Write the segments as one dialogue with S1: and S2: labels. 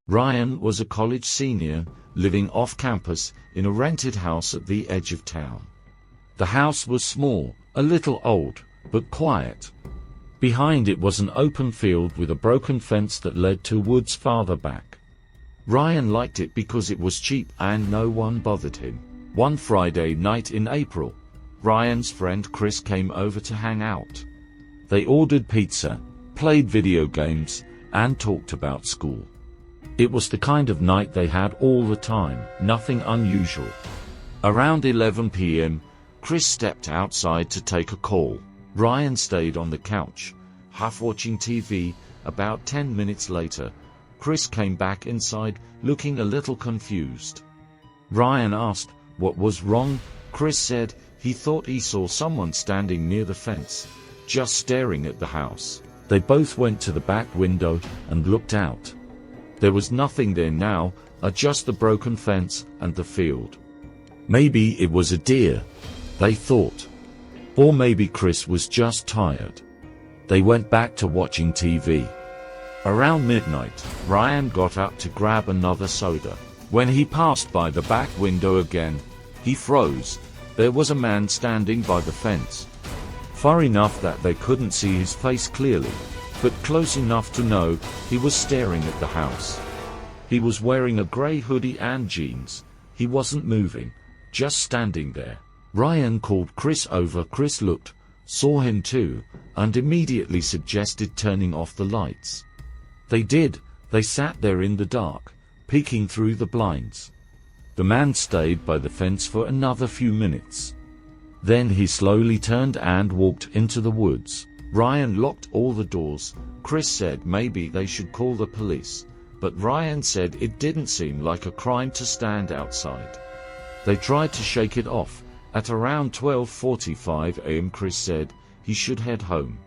S1: Ryan was a college senior, living off campus in a rented house at the edge of town. The house was small, a little old, but quiet. Behind it was an open field with a broken fence that led to woods farther back. Ryan liked it because it was cheap and no one bothered him. One Friday night in April, Ryan's friend Chris came over to hang out. They ordered pizza, played video games, and talked about school. It was the kind of night they had all the time, nothing unusual. Around 11 p.m., Chris stepped outside to take a call. Ryan stayed on the couch, half watching TV. About 10 minutes later, Chris came back inside, looking a little confused. Ryan asked what was wrong. Chris said he thought he saw someone standing near the fence, just staring at the house. They both went to the back window and looked out. There was nothing there now, just the broken fence and the field. Maybe it was a deer, they thought. Or maybe Chris was just tired. They went back to watching TV. Around midnight, Ryan got up to grab another soda. When he passed by the back window again, he froze. There was a man standing by the fence. Far enough that they couldn't see his face clearly, but close enough to know he was staring at the house. He was wearing a gray hoodie and jeans. He wasn't moving, just standing there. Ryan called Chris over. Chris looked, saw him too, and immediately suggested turning off the lights. They did. They sat there in the dark, peeking through the blinds. The man stayed by the fence for another few minutes. Then he slowly turned and walked into the woods. Ryan locked all the doors. Chris said maybe they should call the police, but Ryan said it didn't seem like a crime to stand outside. They tried to shake it off. At around 12:45 a.m. Chris said he should head home.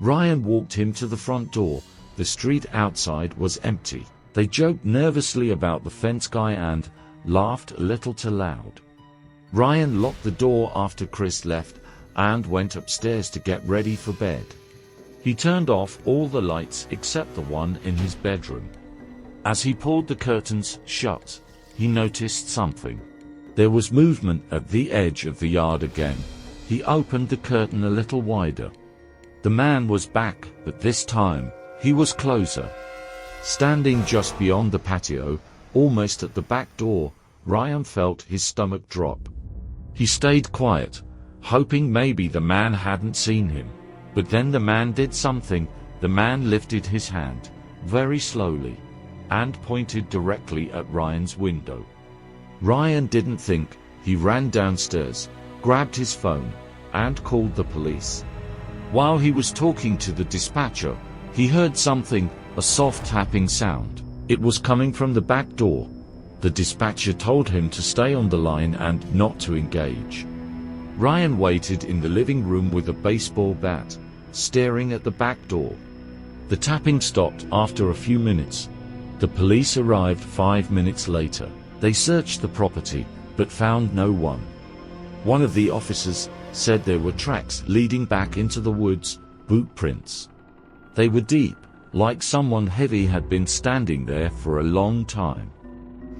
S1: Ryan walked him to the front door. The street outside was empty. They joked nervously about the fence guy and laughed a little too loud. Ryan locked the door after Chris left and went upstairs to get ready for bed. He turned off all the lights except the one in his bedroom. As he pulled the curtains shut, he noticed something. There was movement at the edge of the yard again. He opened the curtain a little wider. The man was back, but this time, he was closer. Standing just beyond the patio, almost at the back door, Ryan felt his stomach drop. He stayed quiet, hoping maybe the man hadn't seen him. But then the man did something. The man lifted his hand, very slowly, and pointed directly at Ryan's window. Ryan didn't think. He ran downstairs, grabbed his phone, and called the police. While he was talking to the dispatcher, he heard something, a soft tapping sound. It was coming from the back door. The dispatcher told him to stay on the line and not to engage. Ryan waited in the living room with a baseball bat, staring at the back door. The tapping stopped after a few minutes. The police arrived 5 minutes later. They searched the property, but found no one. One of the officers said there were tracks leading back into the woods, boot prints. They were deep, like someone heavy had been standing there for a long time.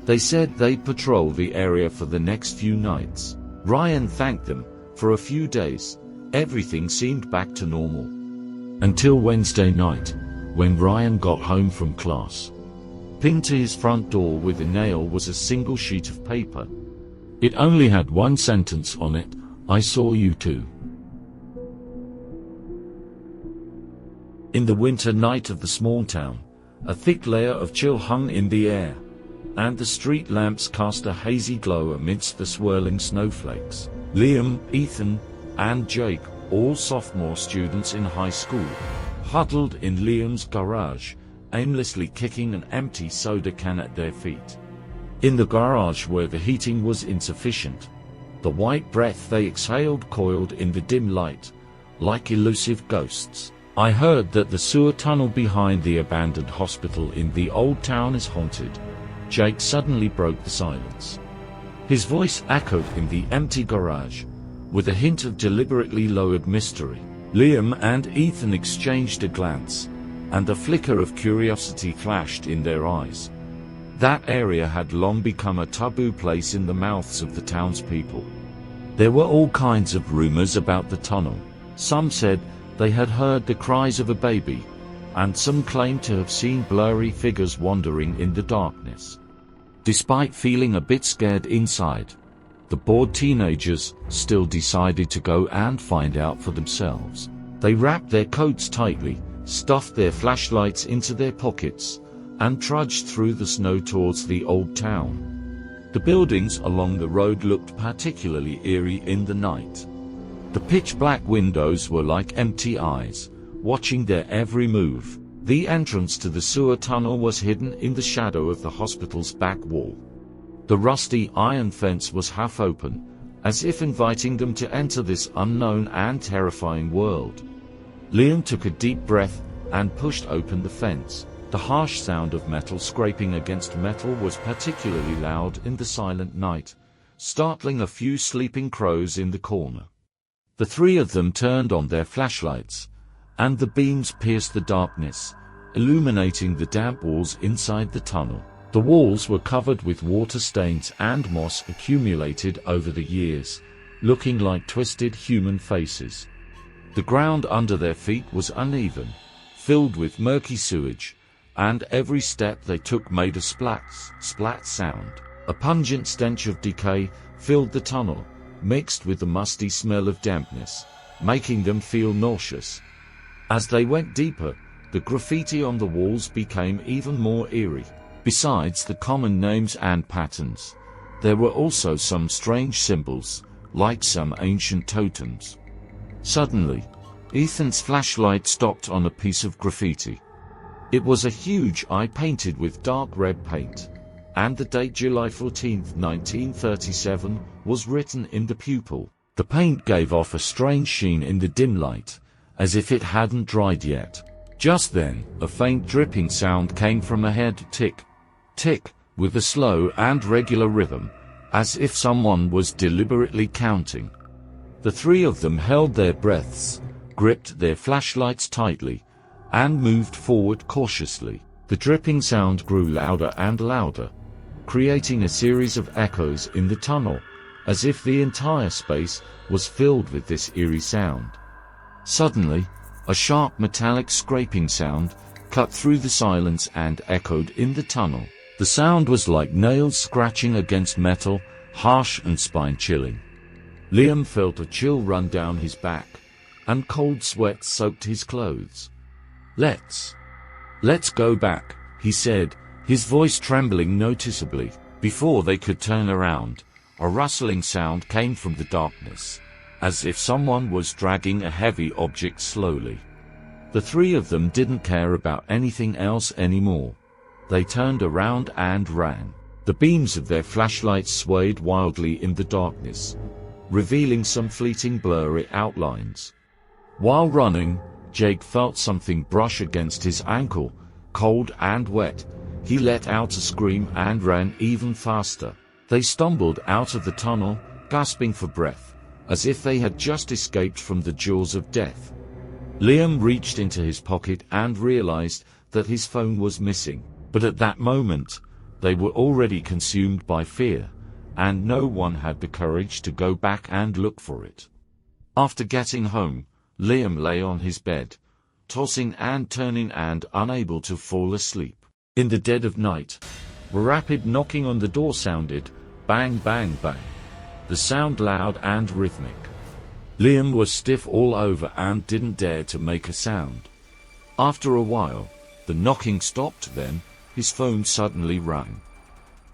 S1: They said they'd patrol the area for the next few nights. Ryan thanked them. For a few days, everything seemed back to normal. Until Wednesday night, when Ryan got home from class. Pinned to his front door with a nail was a single sheet of paper. It only had one sentence on it: "I saw you too." In the winter night of the small town, a thick layer of chill hung in the air, and the street lamps cast a hazy glow amidst the swirling snowflakes. Liam, Ethan, and Jake, all sophomore students in high school, huddled in Liam's garage, aimlessly kicking an empty soda can at their feet. In the garage where the heating was insufficient, the white breath they exhaled coiled in the dim light, like elusive ghosts. "I heard that the sewer tunnel behind the abandoned hospital in the old town is haunted." Jake suddenly broke the silence. His voice echoed in the empty garage, with a hint of deliberately lowered mystery. Liam and Ethan exchanged a glance, and a flicker of curiosity flashed in their eyes. That area had long become a taboo place in the mouths of the townspeople. There were all kinds of rumors about the tunnel. Some said they had heard the cries of a baby, and some claimed to have seen blurry figures wandering in the darkness. Despite feeling a bit scared inside, the bored teenagers still decided to go and find out for themselves. They wrapped their coats tightly, stuffed their flashlights into their pockets, and trudged through the snow towards the old town. The buildings along the road looked particularly eerie in the night. The pitch-black windows were like empty eyes, watching their every move. The entrance to the sewer tunnel was hidden in the shadow of the hospital's back wall. The rusty iron fence was half open, as if inviting them to enter this unknown and terrifying world. Liam took a deep breath and pushed open the fence. The harsh sound of metal scraping against metal was particularly loud in the silent night, startling a few sleeping crows in the corner. The three of them turned on their flashlights, and the beams pierced the darkness, illuminating the damp walls inside the tunnel. The walls were covered with water stains and moss accumulated over the years, looking like twisted human faces. The ground under their feet was uneven, filled with murky sewage, and every step they took made a splat sound. A pungent stench of decay filled the tunnel, mixed with the musty smell of dampness, making them feel nauseous. As they went deeper, the graffiti on the walls became even more eerie. Besides the common names and patterns, there were also some strange symbols, like some ancient totems. Suddenly, Ethan's flashlight stopped on a piece of graffiti. It was a huge eye painted with dark red paint, and the date July 14, 1937, was written in the pupil. The paint gave off a strange sheen in the dim light, as if it hadn't dried yet. Just then, a faint dripping sound came from ahead. Tick, tick, with a slow and regular rhythm, as if someone was deliberately counting. The three of them held their breaths, gripped their flashlights tightly, and moved forward cautiously. The dripping sound grew louder and louder, creating a series of echoes in the tunnel, as if the entire space was filled with this eerie sound. Suddenly, a sharp metallic scraping sound cut through the silence and echoed in the tunnel. The sound was like nails scratching against metal, harsh and spine-chilling. Liam felt a chill run down his back, and cold sweat soaked his clothes. Let's go back," he said, his voice trembling noticeably. Before they could turn around, a rustling sound came from the darkness, as if someone was dragging a heavy object slowly. The three of them didn't care about anything else anymore. They turned around and ran. The beams of their flashlights swayed wildly in the darkness, revealing some fleeting blurry outlines. While running, Jake felt something brush against his ankle, cold and wet. He let out a scream and ran even faster. They stumbled out of the tunnel, gasping for breath, as if they had just escaped from the jaws of death. Liam reached into his pocket and realized that his phone was missing. But at that moment, they were already consumed by fear, and no one had the courage to go back and look for it. After getting home, Liam lay on his bed, tossing and turning and unable to fall asleep. In the dead of night, a rapid knocking on the door sounded, bang bang bang, the sound loud and rhythmic. Liam was stiff all over and didn't dare to make a sound. After a while, the knocking stopped. Then his phone suddenly rang.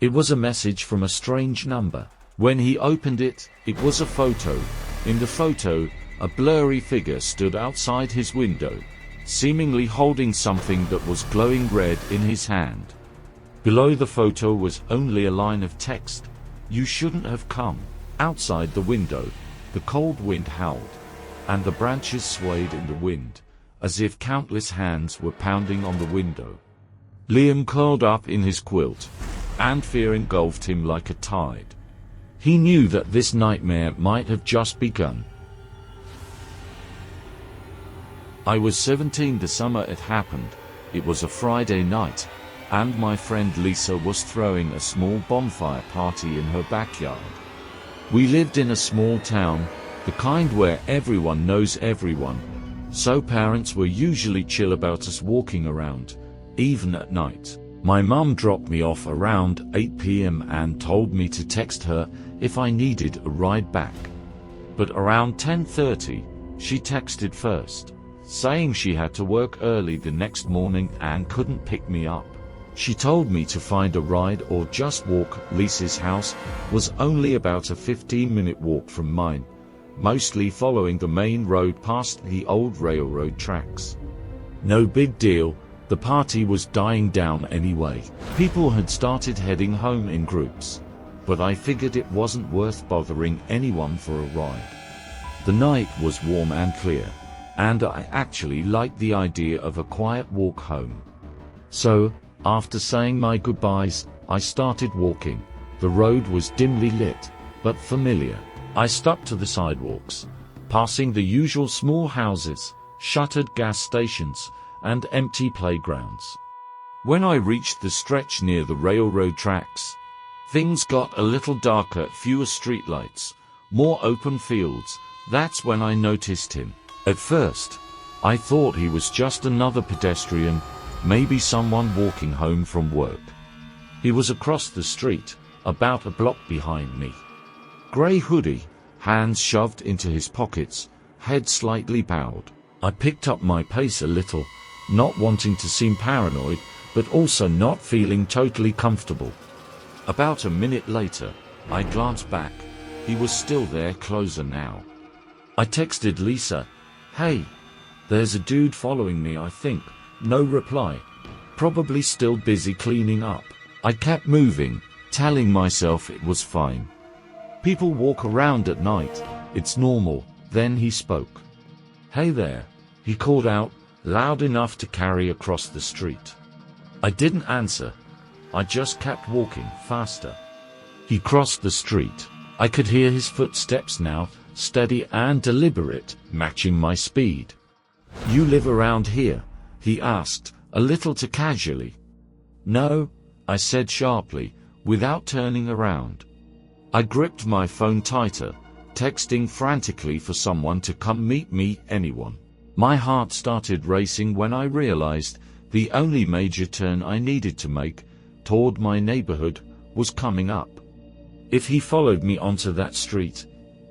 S1: It was a message from a strange number. When he opened it, it was a photo. In the photo, a blurry figure stood outside his window, seemingly holding something that was glowing red in his hand. Below the photo was only a line of text: "You shouldn't have come." Outside the window, the cold wind howled, and the branches swayed in the wind, as if countless hands were pounding on the window. Liam curled up in his quilt, and fear engulfed him like a tide. He knew that this nightmare might have just begun. "I was 17 the summer it happened. It was a Friday night. and my friend Lisa was throwing a small bonfire party in her backyard. We lived in a small town, the kind where everyone knows everyone, so parents were usually chill about us walking around, even at night. My mum dropped me off around 8 p.m. and told me to text her if I needed a ride back. But around 10:30, she texted first, saying she had to work early the next morning and couldn't pick me up. She told me to find a ride or just walk. Lisa's house was only about a 15-minute walk from mine, mostly following the main road past the old railroad tracks. No big deal, the party was dying down anyway. People had started heading home in groups, but I figured it wasn't worth bothering anyone for a ride. The night was warm and clear, and I actually liked the idea of a quiet walk home. So, after saying my goodbyes, I started walking. The road was dimly lit, but familiar. I stuck to the sidewalks, passing the usual small houses, shuttered gas stations, and empty playgrounds. When I reached the stretch near the railroad tracks, things got a little darker, fewer streetlights, more open fields. That's when I noticed him. At first, I thought he was just another pedestrian, maybe someone walking home from work. He was across the street, about a block behind me. Grey hoodie, hands shoved into his pockets, head slightly bowed. I picked up my pace a little, not wanting to seem paranoid, but also not feeling totally comfortable. About a minute later, I glanced back. He was still there, closer now. I texted Lisa, "Hey, there's a dude following me, I think." No reply. Probably still busy cleaning up. I kept moving, telling myself it was fine. People walk around at night, it's normal. Then he spoke. "Hey there," he called out, loud enough to carry across the street. I didn't answer. I just kept walking faster. He crossed the street. I could hear his footsteps now, steady and deliberate, matching my speed. "You live around here?" he asked, a little too casually. "No," I said sharply, without turning around. I gripped my phone tighter, texting frantically for someone to come meet me, anyone. My heart started racing when I realized the only major turn I needed to make, toward my neighborhood, was coming up. If he followed me onto that street,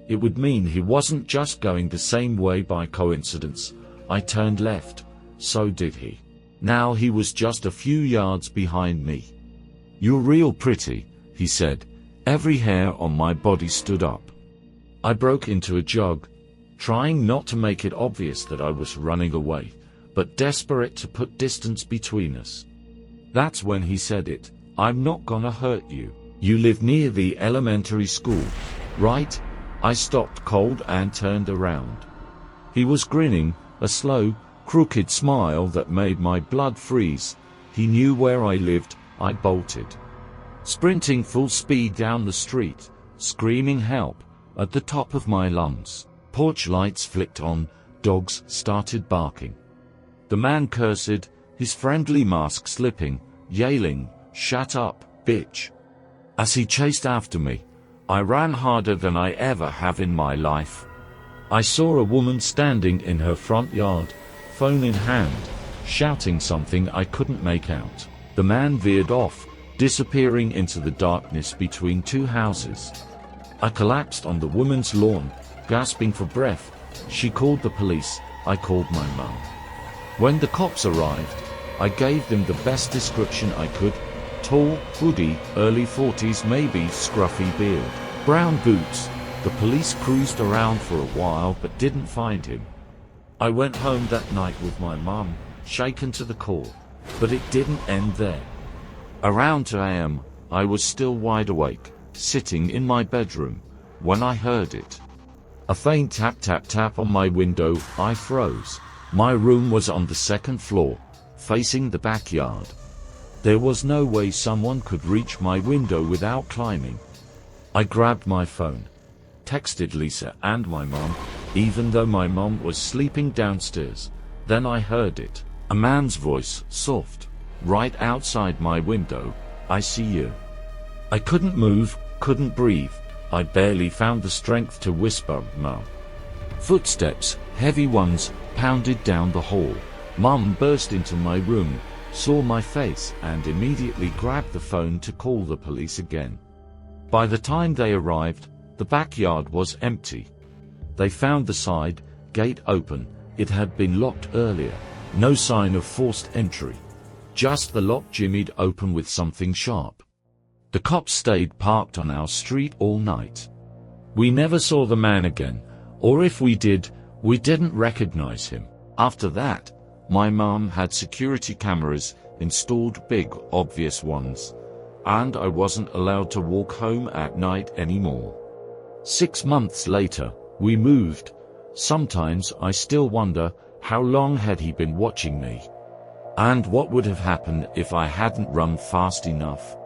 S1: it would mean he wasn't just going the same way by coincidence. I turned left, so did he. Now he was just a few yards behind me. "You're real pretty," he said. Every hair on my body stood up. I broke into a jog, trying not to make it obvious that I was running away, but desperate to put distance between us. That's when he said it. "I'm not gonna hurt you. You live near the elementary school, right?" I stopped cold and turned around. He was grinning, a slow, crooked smile that made my blood freeze. He knew where I lived. I bolted, sprinting full speed down the street, screaming help at the top of my lungs. Porch lights flicked on, dogs started barking. The man cursed, his friendly mask slipping, yelling, "Shut up, bitch." As he chased after me, I ran harder than I ever have in my life. I saw a woman standing in her front yard, phone in hand, shouting something I couldn't make out. The man veered off, disappearing into the darkness between two houses. I collapsed on the woman's lawn, gasping for breath. She called the police. I called my mum. When the cops arrived, I gave them the best description I could. Tall, hoodie, early 40s maybe, scruffy beard, brown boots. The police cruised around for a while but didn't find him. I went home that night with my mum, shaken to the core. But it didn't end there. Around 2 a.m., I was still wide awake, sitting in my bedroom, when I heard it. A faint tap tap tap on my window. I froze. My room was on the second floor, facing the backyard. There was no way someone could reach my window without climbing. I grabbed my phone, texted Lisa and my mom, even though my mom was sleeping downstairs. Then I heard it. A man's voice, soft, right outside my window. I see you. I couldn't move, couldn't breathe. I barely found the strength to whisper, Mum. Footsteps, heavy ones, pounded down the hall. Mum burst into my room, saw my face, and immediately grabbed the phone to call the police again. By the time they arrived, the backyard was empty. They found the side gate open. It had been locked earlier. No sign of forced entry. Just the lock jimmied open with something sharp. The cops stayed parked on our street all night. We never saw the man again, or if we did, we didn't recognize him. After that, my mom had security cameras installed, big, obvious ones, and I wasn't allowed to walk home at night anymore. 6 months later, we moved. Sometimes I still wonder, how long had he been watching me? And what would have happened if I hadn't run fast enough?